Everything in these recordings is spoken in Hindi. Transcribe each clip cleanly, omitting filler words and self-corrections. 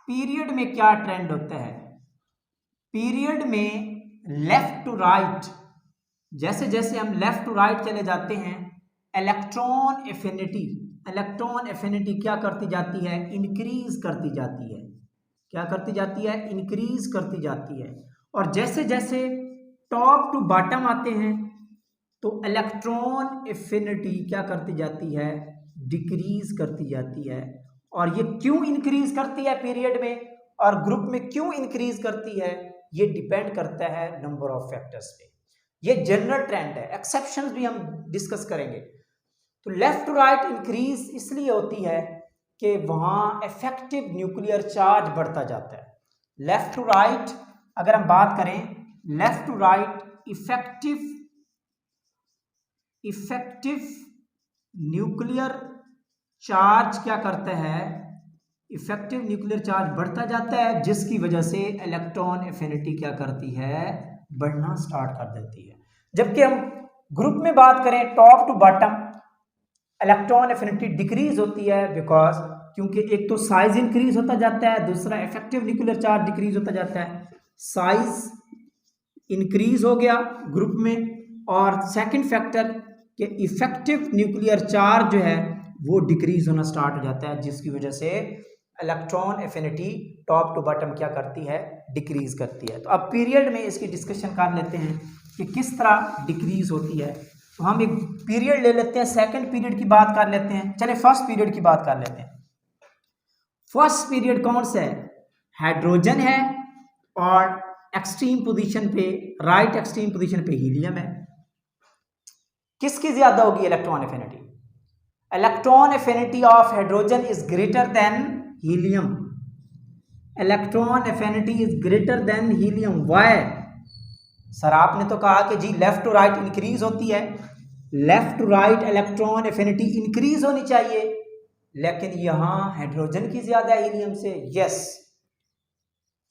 पीरियड में क्या ट्रेंड होता है? पीरियड में लेफ्ट टू राइट, जैसे जैसे हम लेफ्ट टू राइट चले जाते हैं, इलेक्ट्रॉन एफिनिटी क्या करती जाती है? इंक्रीज करती जाती है। क्या करती जाती है? इंक्रीज करती जाती है। और जैसे जैसे टॉप टू बॉटम आते हैं तो इलेक्ट्रॉन एफिनिटी क्या करती जाती है? डिक्रीज करती जाती है। और ये क्यों इंक्रीज करती है पीरियड में और ग्रुप में क्यों इंक्रीज करती है? ये डिपेंड करता है नंबर ऑफ फैक्टर्स पे। ये जनरल ट्रेंड है, एक्सेप्शंस भी हम डिस्कस करेंगे। तो लेफ्ट टू राइट इंक्रीज इसलिए होती है कि वहां इफेक्टिव न्यूक्लियर चार्ज बढ़ता जाता है। लेफ्ट टू राइट अगर हम बात करें, left to right effective nuclear charge क्या करता है? इफेक्टिव न्यूक्लियर चार्ज बढ़ता जाता है, जिसकी वजह से इलेक्ट्रॉन एफिनिटी क्या करती है? बढ़ना स्टार्ट कर देती है। जबकि हम ग्रुप में बात करें top to bottom, electron affinity decrease होती है बिकॉज क्योंकि एक तो साइज इंक्रीज होता जाता है, दूसरा इफेक्टिव न्यूक्लियर चार्ज डिक्रीज होता जाता है। साइज इंक्रीज हो गया ग्रुप में, और सेकंड फैक्टर कि इफेक्टिव न्यूक्लियर चार्ज जो है वो डिक्रीज होना स्टार्ट हो जाता है, जिसकी वजह से electron affinity top to bottom क्या करती है? डिक्रीज करती है। तो अब पीरियड में इसकी डिस्कशन कर लेते हैं कि किस तरह डिक्रीज होती है। तो हम एक पीरियड ले लेते हैं, सेकंड पीरियड की बात कर लेते हैं। चले फर्स्ट पीरियड की बात कर लेते हैं। फर्स्ट पीरियड कौन सा है? हाइड्रोजन है और एक्सट्रीम पोजीशन पे, राइट एक्सट्रीम पोजीशन पे हीलियम है। किसकी ज्यादा होगी electron affinity? Electron affinity of hydrogen is greater than helium. Electron affinity is greater than helium. Why? Sir आपने तो कहा कि जी लेफ्ट टू राइट इंक्रीज होती है, left to right electron affinity increase होनी चाहिए, लेकिन यहां हाइड्रोजन की ज्यादा है हीलियम से। यस,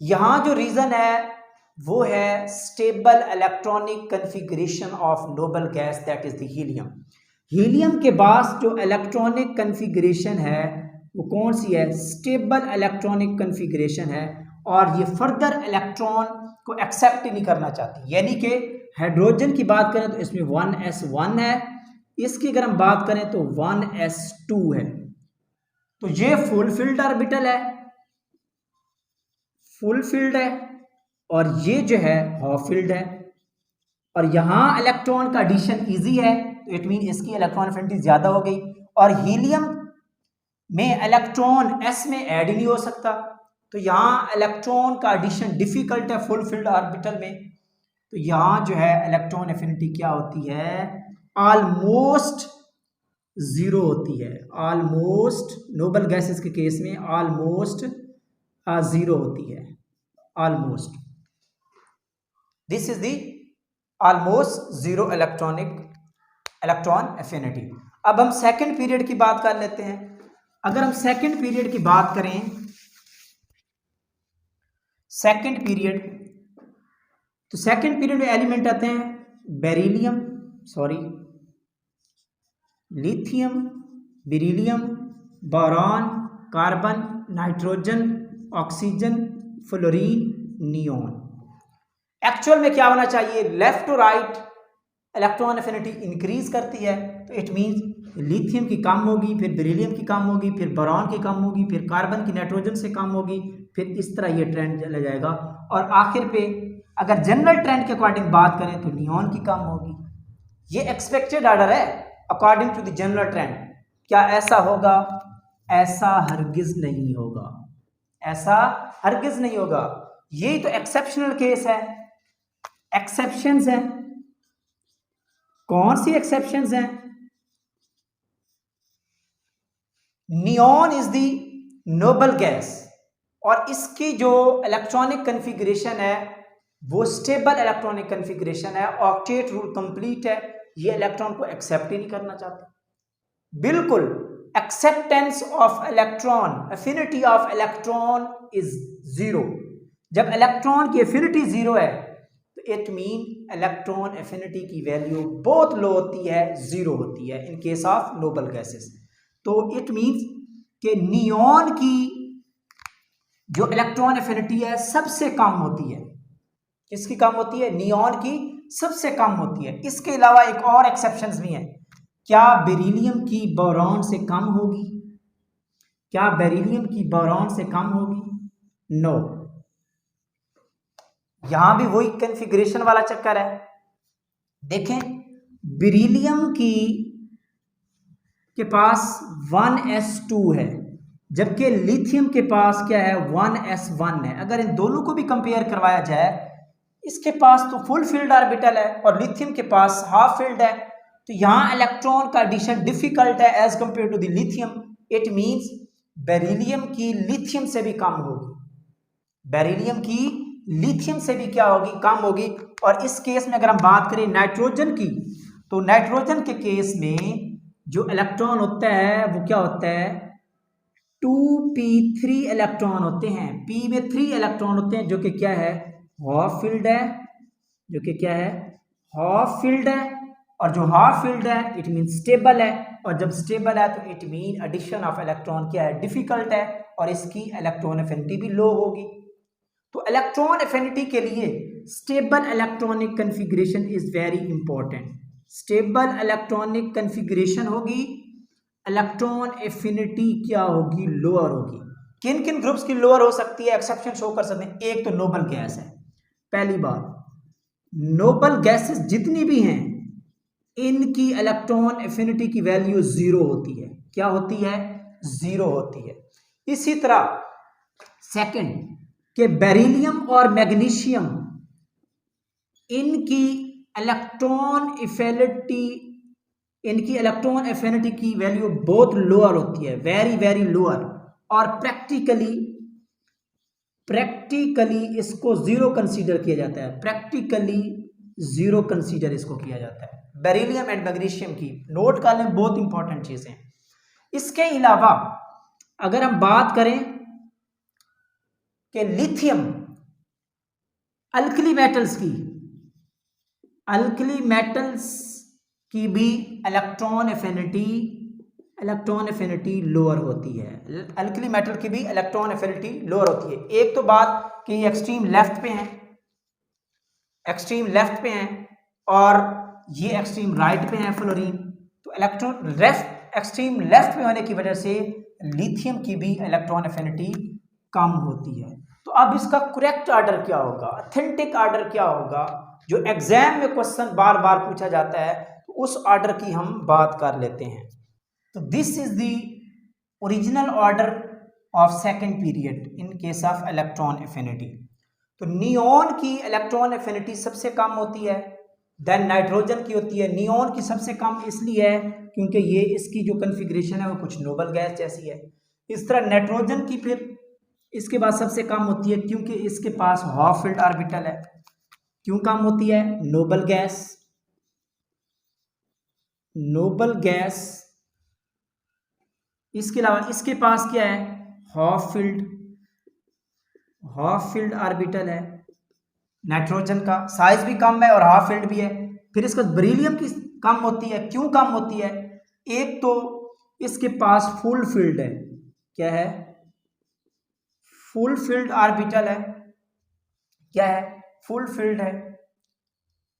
यहां जो रीजन है वो है stable electronic configuration of noble gas, that is the helium. Helium के पास जो इलेक्ट्रॉनिक कन्फिगरेशन है वो कौन सी है? स्टेबल इलेक्ट्रॉनिक कन्फिगरेशन है, और ये फर्दर इलेक्ट्रॉन को एक्सेप्ट ही नहीं करना चाहती। यानी कि हाइड्रोजन की बात करें तो इसमें 1s1 है, इसकी अगर हम बात करें तो 1s2 है। तो ये फुलफिल्ड ऑर्बिटल है, फुलफिल्ड है, और ये जो है हाफ फिल्ड है। और यहां इलेक्ट्रॉन का एडिशन इजी है, तो इट मीन इसकी इलेक्ट्रॉन एफिनिटी ज्यादा हो गई। और हीलियम में इलेक्ट्रॉन s में ऐड ही नहीं हो सकता, तो यहां इलेक्ट्रॉन का एडिशन डिफिकल्ट है फुलफिल्ड ऑर्बिटल में। तो यहां जो है इलेक्ट्रॉन एफिनिटी क्या होती है? ऑलमोस्ट जीरो होती है। ऑलमोस्ट, नोबल गैसेस के केस में ऑलमोस्ट जीरो होती है। Almost, this is the almost zero electron affinity. अब हम सेकंड पीरियड की बात कर लेते हैं। अगर हम सेकंड पीरियड की बात करें, सेकंड पीरियड, तो सेकंड पीरियड में एलिमेंट आते हैं lithium, beryllium, boron, carbon, nitrogen, oxygen, fluorine, neon. Actual में क्या होना चाहिए? Left to right electron affinity increase करती है, तो इट मींस लिथियम की कम होगी, फिर बेरिलियम की कम होगी, फिर बोरॉन की कम होगी, फिर कार्बन की नाइट्रोजन से कम होगी, फिर इस तरह ये ट्रेंड चला जाएगा। और आखिर पे अगर जनरल ट्रेंड के अकॉर्डिंग बात करें तो नियोन की कम होगी। ये एक्सपेक्टेड ऑर्डर है according to the general trend. क्या ऐसा होगा? ऐसा हरगिज नहीं होगा, ऐसा हरगिज नहीं होगा। यही तो एक्सेप्शनल केस है, एक्सेप्शंस हैं। कौन सी एक्सेप्शंस हैं? Neon is the noble gas, और इसकी जो इलेक्ट्रॉनिक कन्फिगरेशन है वो स्टेबल इलेक्ट्रॉनिक कन्फिगरेशन है, ऑक्टेट रूल कंप्लीट है। ये इलेक्ट्रॉन को एक्सेप्ट ही नहीं करना चाहते। बिल्कुल, acceptance of electron, affinity of electron is zero. जब इलेक्ट्रॉन की एफिनिटी जीरो है तो इट मीन इलेक्ट्रॉन एफिनिटी की वैल्यू बहुत लो होती है, जीरो होती है in case of noble gases. तो इट मीन्स कि नियोन की जो इलेक्ट्रॉन एफिनिटी है सबसे कम होती है। किसकी कम होती है? नियॉन की सबसे कम होती है। इसके अलावा एक और एक्सेप्शंस भी हैं। क्या बेरिलियम की बोरॉन से कम होगी? क्या बेरिलियम की बोरॉन से कम होगी? नो। यहां भी वही कॉन्फ़िगरेशन वाला चक्कर है। देखें, बेरिलियम के पास 1s2 है, जबकि लिथियम के पास क्या है? 1s1 है। अगर इन दोनों को भी कंपेयर करवाया जाए, इसके पास तो फुल फील्ड ऑर्बिटल है और लिथियम के पास हाफ फील्ड है, तो यहां इलेक्ट्रॉन का एडिशन डिफिकल्ट है as compare to the lithium. It means beryllium की लिथियम से भी कम होगी। बेरिलियम की लिथियम से भी क्या होगी? कम होगी। और इस केस में अगर हम बात करें नाइट्रोजन की, तो नाइट्रोजन के केस में जो इलेक्ट्रॉन होता है वो क्या होता है? 2p3 इलेक्ट्रॉन होते हैं। p में 3 इलेक्ट्रॉन होते हैं, जो कि क्या है? हाफ फील्ड है। जो कि क्या है? हाफ फील्ड है। और जो हाफ फील्ड है इट मीन स्टेबल है, और जब स्टेबल है तो it mean addition of electron क्या है? डिफिकल्ट है, और इसकी इलेक्ट्रॉन एफिनिटी भी लो होगी। तो इलेक्ट्रॉन एफिनिटी के लिए stable electronic configuration is very important. Stable electronic configuration होगी, इलेक्ट्रॉन एफिनिटी क्या होगी? लोअर होगी। किन किन ग्रुप्स की लोअर हो सकती है? एक्सेप्शन शो कर सकते हैं। एक तो नोबल गैस है। पहली बात, नोबल गैसेस जितनी भी हैं इनकी इलेक्ट्रॉन एफिनिटी की वैल्यू 0 होती है। क्या होती है? 0 होती है। इसी तरह सेकंड के बेरिलियम और मैग्नीशियम, इनकी इलेक्ट्रॉन एफिनिटी की वैल्यू बहुत लोअर होती है, वेरी वेरी लोअर। और प्रैक्टिकली इसको 0 कंसीडर किया जाता है। प्रैक्टिकली 0 कंसीडर इसको किया जाता है बेरिलियम एंड मैग्नीशियम की। नोट कर लें, बहुत इंपॉर्टेंट चीजें। इसके अलावा अगर हम बात करें कि लिथियम अल्कली मेटल्स की भी इलेक्ट्रॉन एफिनिटी लोअर होती है। अल्कली मेटल की भी इलेक्ट्रॉन एफिनिटी लोअर होती है। एक तो बात कि ये एक्सट्रीम लेफ्ट पे हैं और ये एक्सट्रीम राइट पे है फ्लोरीन। तो एक्सट्रीम लेफ्ट पे होने की वजह से लिथियम की भी इलेक्ट्रॉन एफिनिटी कम होती है। तो अब इसका करेक्ट ऑर्डर क्या होगा? ऑथेंटिक ऑर्डर क्या होगा? जो एग्जाम में क्वेश्चन बार बार पूछा जाता है, तो उस ऑर्डर की हम बात कर लेते हैं। तो this is the original order of second period in case of electron affinity. तो नियॉन की इलेक्ट्रॉन एफिनिटी सबसे कम होती है, देन नाइट्रोजन की होती है। नियॉन की सबसे कम इसलिए है क्योंकि ये इसकी जो कॉन्फ़िगरेशन है वो कुछ नोबल गैस जैसी है। इस तरह नाइट्रोजन की फिर इसके बाद सबसे कम होती है क्योंकि इसके पास हाफ फील्ड ऑर्बिटल है। क्यों कम होती है? Noble gas. इसके अलावा इसके पास क्या है? हाफ फील्ड ऑर्बिटल है। नाइट्रोजन का साइज भी कम है और हाफ फील्ड भी है। फिर इसका बेरिलियम की कम होती है। क्यों कम होती है? एक तो इसके पास फुल फील्ड है। क्या है? फुल फील्ड ऑर्बिटल है। क्या है? फुल फील्ड है।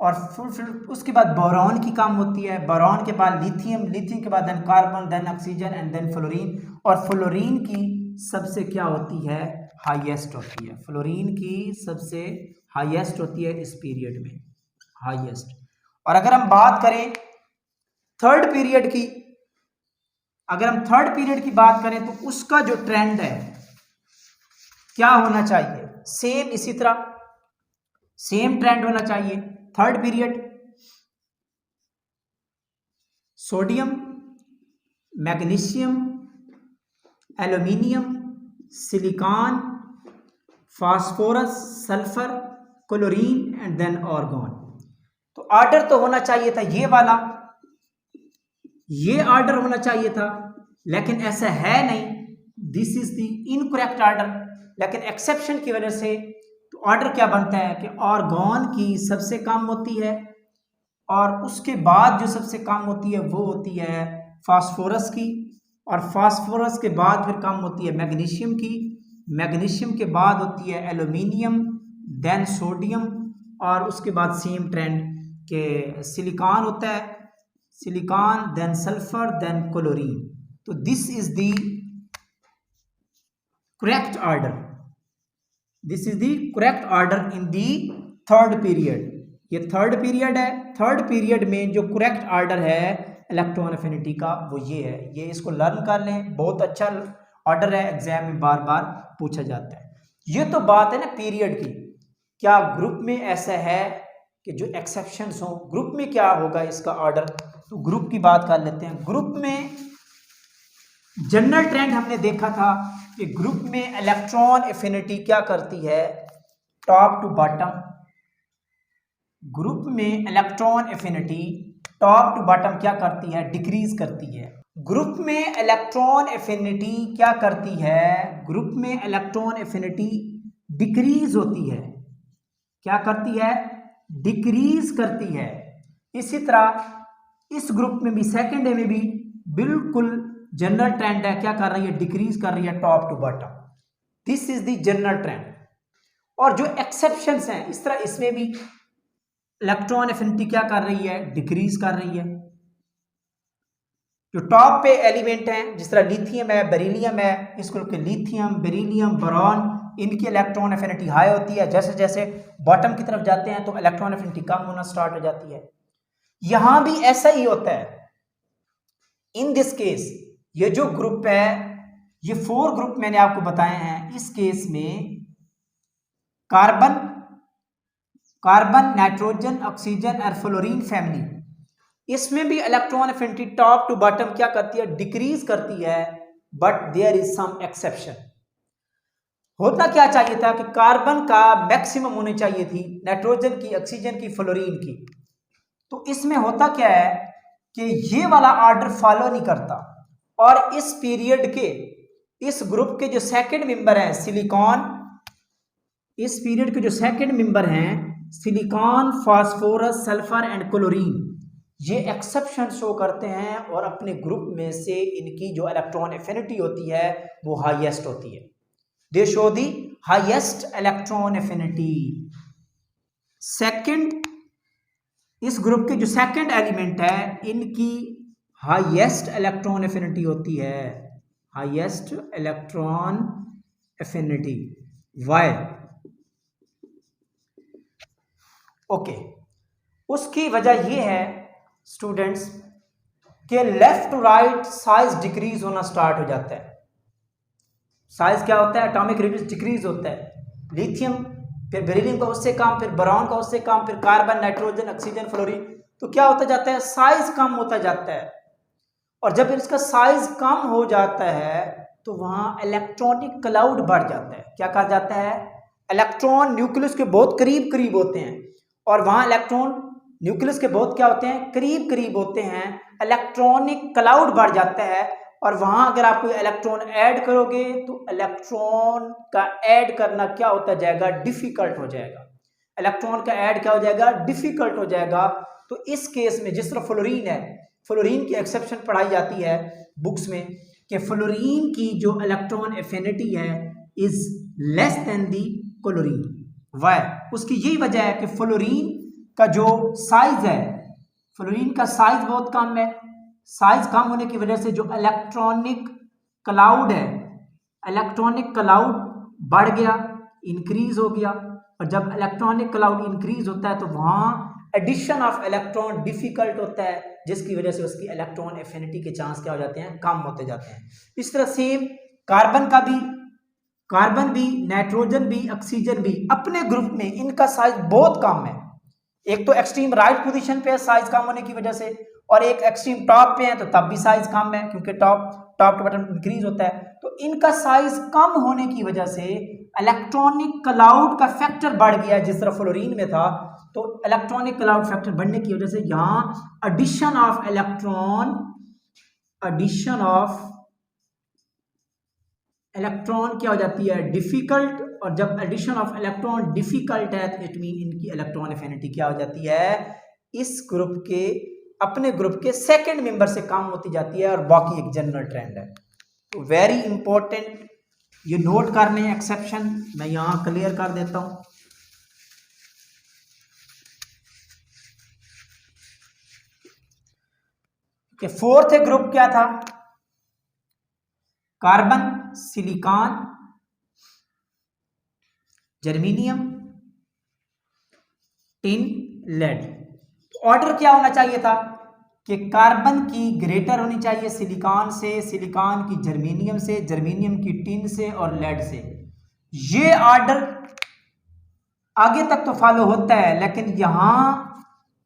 और फुल फील्ड, उसके बाद बोरॉन की कम होती है। बोरॉन के बाद लिथियम के बाद then carbon, then oxygen and then fluorine. और फ्लोरीन की सबसे क्या होती है? हाईएस्ट होती है। फ्लोरीन की सबसे हाईएस्ट होती है इस पीरियड में, हाईएस्ट। और अगर हम बात करें थर्ड पीरियड की, बात करें तो उसका जो ट्रेंड है क्या होना चाहिए? सेम, इसी तरह सेम ट्रेंड होना चाहिए। Third period sodium, magnesium, aluminium, silicon, phosphorus, sulphur, chlorine and then argon. तो ऑर्डर तो होना चाहिए था ये वाला, ये ऑर्डर होना चाहिए था, लेकिन ऐसा है नहीं। This is the incorrect order. लेकिन एक्सेप्शन की वजह से तो ऑर्डर क्या बनता है कि आर्गन की सबसे कम होती है और उसके बाद जो सबसे कम होती है वो होती है फास्फोरस की, और फास्फोरस के बाद फिर कम होती है मैग्नीशियम की, मैग्नीशियम के बाद होती है एल्यूमिनियम, देन सोडियम, और उसके बाद सेम ट्रेंड के सिलिकॉन होता है, silicon, then sulphur, then chlorine. तो this is the correct order, this is the correct order in the third period. ये थर्ड पीरियड है। थर्ड पीरियड में जो करेक्ट ऑर्डर है इलेक्ट्रॉन एफिनिटी का वो ये है। ये इसको लर्न कर लें, बहुत अच्छा ऑर्डर है, एग्जाम में बार बार पूछा जाता है। ये तो बात है ना पीरियड की। क्या ग्रुप में ऐसा है कि जो एक्सेप्शंस हो, ग्रुप में क्या होगा इसका ऑर्डर? तो ग्रुप की बात कर लेते हैं। ग्रुप में जनरल ट्रेंड हमने देखा था कि ग्रुप में इलेक्ट्रॉन एफिनिटी क्या करती है, टॉप टू बॉटम। ग्रुप में electron affinity top to bottom क्या करती है, डिक्रीज करती है। ग्रुप में इलेक्ट्रॉन एफिनिटी क्या करती है, ग्रुप में इलेक्ट्रॉन एफिनिटी डिक्रीज होती है। क्या करती है, डिक्रीज करती है। इसी तरह इस ग्रुप में भी सेकंड में भी बिल्कुल जनरल ट्रेंड है, क्या कर रही है, डिक्रीज कर रही है top to bottom. This is the general trend. और जो एक्सेप्शंस हैं, इस तरह इसमें भी इलेक्ट्रॉन एफिनिटी क्या कर रही है, डिक्रीज कर रही है। जो टॉप पे एलिमेंट हैं, जिस तरह लिथियम है, बेरिलियम है, इस ग्रुप के लिथियम, बेरिलियम, बोरॉन, इनकी इलेक्ट्रॉन एफिनिटी हाई होती है। जैसे जैसे बॉटम की तरफ जाते हैं तो इलेक्ट्रॉन एफिनिटी कम होना स्टार्ट हो जाती है। यहां भी ऐसा ही होता है। इन दिस केस ये जो ग्रुप है, ये 4 ग्रुप मैंने आपको बताए हैं। इस केस में कार्बन, नाइट्रोजन, ऑक्सीजन और फ्लोरीन फैमिली, इसमें भी electron affinity top to bottom क्या करती है, डिक्रीज करती है। But there is some exception. होता क्या चाहिए था कि कार्बन का मैक्सिमम होनी चाहिए थी, नाइट्रोजन की, ऑक्सीजन की, फ्लोरीन की। तो इसमें होता क्या है कि ये वाला ऑर्डर फॉलो नहीं करता। और इस पीरियड के इस ग्रुप के जो सेकंड मेंबर हैं सिलिकॉन, इस पीरियड के जो सेकंड मेंबर हैं silicon, phosphorus, sulphur and chlorine, ये एक्सेप्शन शो करते हैं और अपने ग्रुप में से इनकी जो इलेक्ट्रॉन एफिनिटी होती है वो हाईएस्ट होती है। दे show the highest electron affinity. Second, इस ग्रुप के जो सेकंड एलिमेंट है इनकी हाईएस्ट इलेक्ट्रॉन एफिनिटी होती है, highest electron affinity. Why? Okay, उसकी वजह यह है स्टूडेंट्स कि left to right size decrease होना स्टार्ट हो जाता है। साइज क्या होता है, एटॉमिक रेडियस डिक्रीज होता है। लिथियम, फिर बेरिलियम का उससे कम, फिर बोरॉन का उससे कम, फिर कार्बन, नाइट्रोजन, ऑक्सीजन, फ्लोरीन, तो क्या होता जाता है, साइज कम होता जाता है। और जब इसका साइज कम हो जाता है तो वहां इलेक्ट्रॉनिक क्लाउड बढ़ जाता है। क्या कहा जाता है, इलेक्ट्रॉन न्यूक्लियस के बहुत करीब करीब होते हैं, और वहां इलेक्ट्रॉन न्यूक्लियस के बहुत क्या होते हैं, करीब करीब होते हैं। इलेक्ट्रॉनिक क्लाउड बढ़ जाता है, और वहां अगर आप कोई इलेक्ट्रॉन ऐड करोगे तो इलेक्ट्रॉन का ऐड करना क्या होता जाएगा, डिफिकल्ट हो जाएगा। इलेक्ट्रॉन का ऐड क्या हो जाएगा, डिफिकल्ट हो जाएगा। तो इस केस में जिस तरह फ्लोरीन है, फ्लोरीन की एक्सेप्शन पढ़ाई जाती है बुक्स में कि फ्लोरीन की जो इलेक्ट्रॉन एफिनिटी है is less than the chlorine. Why? उसकी यही वजह है कि फ्लोरीन का जो साइज है, फ्लोरीन का साइज बहुत कम है। साइज कम होने की वजह से जो इलेक्ट्रॉनिक क्लाउड है, इलेक्ट्रॉनिक क्लाउड बढ़ गया, इंक्रीज हो गया। और जब इलेक्ट्रॉनिक क्लाउड इंक्रीज होता है तो वहां एडिशन ऑफ इलेक्ट्रॉन डिफिकल्ट होता है, जिसकी वजह से उसकी इलेक्ट्रॉन एफिनिटी के चांस क्या हो जाते हैं, कम होते जाते हैं। इस तरह सेम कार्बन का भी, कार्बन भी, नाइट्रोजन भी, ऑक्सीजन भी अपने ग्रुप में इनका साइज बहुत कम है। एक तो एक्सट्रीम राइट पोजीशन पे है साइज कम होने की वजह से, और एक एक्सट्रीम टॉप पे है तो तब भी साइज कम है क्योंकि टॉप टू बॉटम इंक्रीज होता है। तो इनका साइज कम होने की वजह से इलेक्ट्रॉनिक क्लाउड का फैक्टर बढ़ गया, जिस तरह फ्लोरीन में था। तो इलेक्ट्रॉनिक क्लाउड फैक्टर बढ़ने की वजह से यहां एडिशन ऑफ इलेक्ट्रॉन क्या हो जाती है, डिफिकल्ट। और जब एडिशन ऑफ इलेक्ट्रॉन डिफिकल्ट है तो इट मीन इनकी इलेक्ट्रॉन एफिनिटी क्या हो जाती है, इस ग्रुप के, अपने ग्रुप के सेकंड मेंबर से कम होती जाती है। और बाकी एक जनरल ट्रेंड है। तो वेरी इंपॉर्टेंट ये नोट करने हैं एक्सेप्शन, मैं यहां क्लियर कर देता हूं। कि फोर्थ ग्रुप क्या था, carbon, silicon, germanium, tin, lead. Order क्या होना चाहिए था कि कार्बन की ग्रेटर होनी चाहिए सिलिकॉन से, सिलिकॉन की जर्मेनियम से, जर्मेनियम की टिन से और लेड से। ये ऑर्डर आगे तक तो फॉलो होता है, लेकिन यहां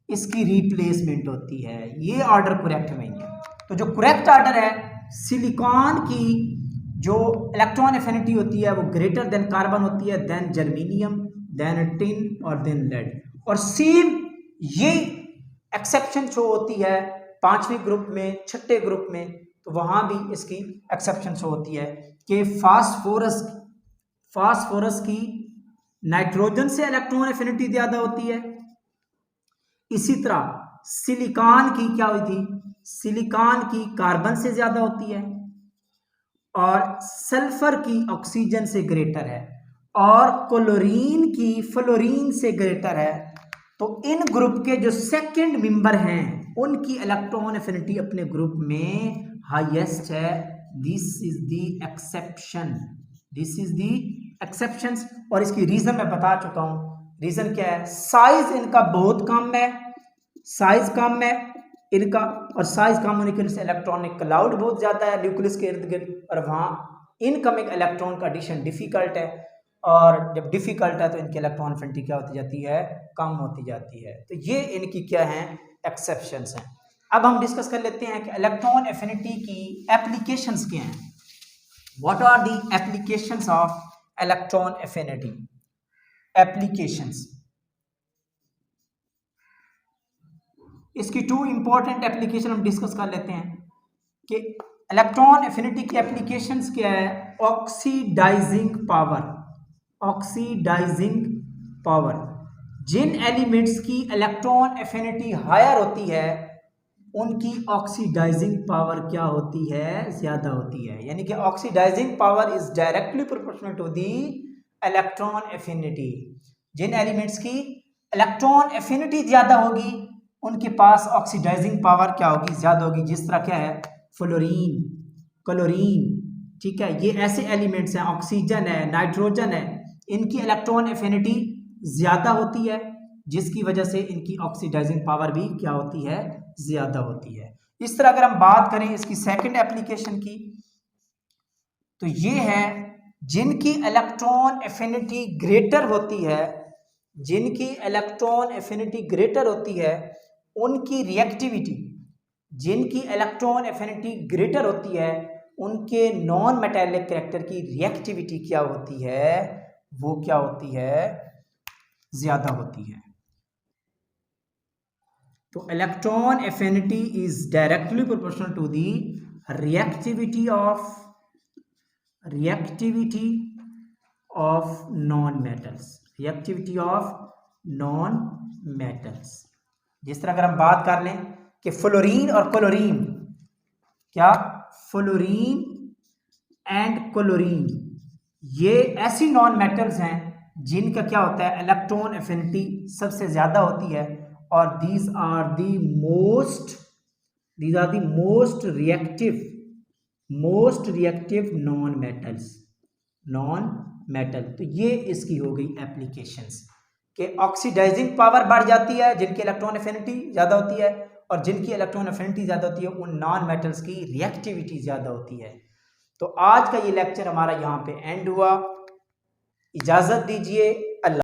इसकी रिप्लेसमेंट होती है। ये ऑर्डर करेक्ट नहीं है। तो जो करेक्ट ऑर्डर है, सिलिकॉन की जो इलेक्ट्रॉन एफिनिटी होती है वो ग्रेटर देन कार्बन होती है, देन जर्मेनियम, देन टिन और देन लेड। और सेम ये एक्सेप्शन शो होती है पांचवें ग्रुप में, छठे ग्रुप में, तो वहां भी इसकी एक्सेप्शन शो होती है कि फास्फोरस की नाइट्रोजन से इलेक्ट्रॉन एफिनिटी ज्यादा होती है। इसी तरह सिलिकॉन की क्या हुई थी, सिलिकॉन की कार्बन से ज्यादा होती है, और सल्फर की ऑक्सीजन से ग्रेटर है, और क्लोरीन की फ्लोरीन से ग्रेटर है। तो इन ग्रुप के जो सेकंड मेंबर हैं उनकी इलेक्ट्रॉन एफिनिटी अपने ग्रुप में हाईएस्ट है। This is the exception, this is the exception. और इसकी रीजन मैं बता चुका हूं। रीजन क्या है, साइज इनका बहुत कम है, साइज कम है इनका, और साइज कम होने की वजह से इलेक्ट्रॉनिक क्लाउड बहुत ज्यादा है न्यूक्लियस के इर्द गिर्द, और वहां इनकमिंग इलेक्ट्रॉन का एडिशन डिफिकल्ट है, और जब डिफिकल्ट है तो इनकी इलेक्ट्रॉन एफिनिटी क्या होती जाती है, कम होती जाती है। तो ये इनकी क्या है, एक्सेप्शंस हैं। अब हम डिस्कस कर लेते हैं कि इलेक्ट्रॉन एफिनिटी की एप्लीकेशंस क्या हैं। What are the applications of electron affinity? Applications, इसकी टू इंपॉर्टेंट एप्लीकेशन हम डिस्कस कर लेते हैं कि इलेक्ट्रॉन एफिनिटी की एप्लीकेशंस क्या है। ऑक्सीडाइजिंग पावर, ऑक्सीडाइजिंग पावर, जिन एलिमेंट्स की इलेक्ट्रॉन एफिनिटी हायर होती है उनकी ऑक्सीडाइजिंग पावर क्या होती है, ज्यादा होती है। यानी कि oxidising power is directly proportional to the electron affinity. जिन एलिमेंट्स की इलेक्ट्रॉन एफिनिटी ज्यादा होगी उनके पास ऑक्सीडाइजिंग पावर क्या होगी, ज्यादा होगी। जिस तरह क्या है, फ्लोरीन, क्लोरीन, ठीक है, ये ऐसे एलिमेंट्स हैं, ऑक्सीजन है, नाइट्रोजन है, इनकी इलेक्ट्रॉन एफिनिटी ज्यादा होती है, जिसकी वजह से इनकी ऑक्सीडाइजिंग पावर भी क्या होती है, ज्यादा होती है। इस तरह अगर हम बात करें इसकी सेकंड एप्लीकेशन की, तो ये है जिनकी इलेक्ट्रॉन एफिनिटी ग्रेटर होती है, जिनकी इलेक्ट्रॉन एफिनिटी ग्रेटर होती है उनकी रिएक्टिविटी, जिनकी इलेक्ट्रॉन एफिनिटी ग्रेटर होती है उनके नॉन मेटालिक कैरेक्टर की रिएक्टिविटी क्या होती है, वो क्या होती है, ज्यादा होती है। तो electron affinity is directly proportional to the reactivity of non metals, reactivity of non metals. जिस तरह अगर हम बात कर लें कि फ्लोरीन और क्लोरीन, क्या फ्लोरीन एंड क्लोरीन ये ऐसी नॉन मेटल्स हैं जिनका क्या होता है, इलेक्ट्रॉन एफिनिटी सबसे ज्यादा होती है, और these are the most reactive non metal. तो ये इसकी हो गई एप्लीकेशंस कि ऑक्सीडाइजिंग पावर बढ़ जाती है जिनकी इलेक्ट्रॉन एफिनिटी ज्यादा होती है, और जिनकी इलेक्ट्रॉन एफिनिटी ज्यादा होती है उन नॉन मेटल्स की रिएक्टिविटी ज्यादा होती है। तो आज का ये लेक्चर हमारा यहाँ पे एंड हुआ। इजाजत दीजिए, अल्लाह।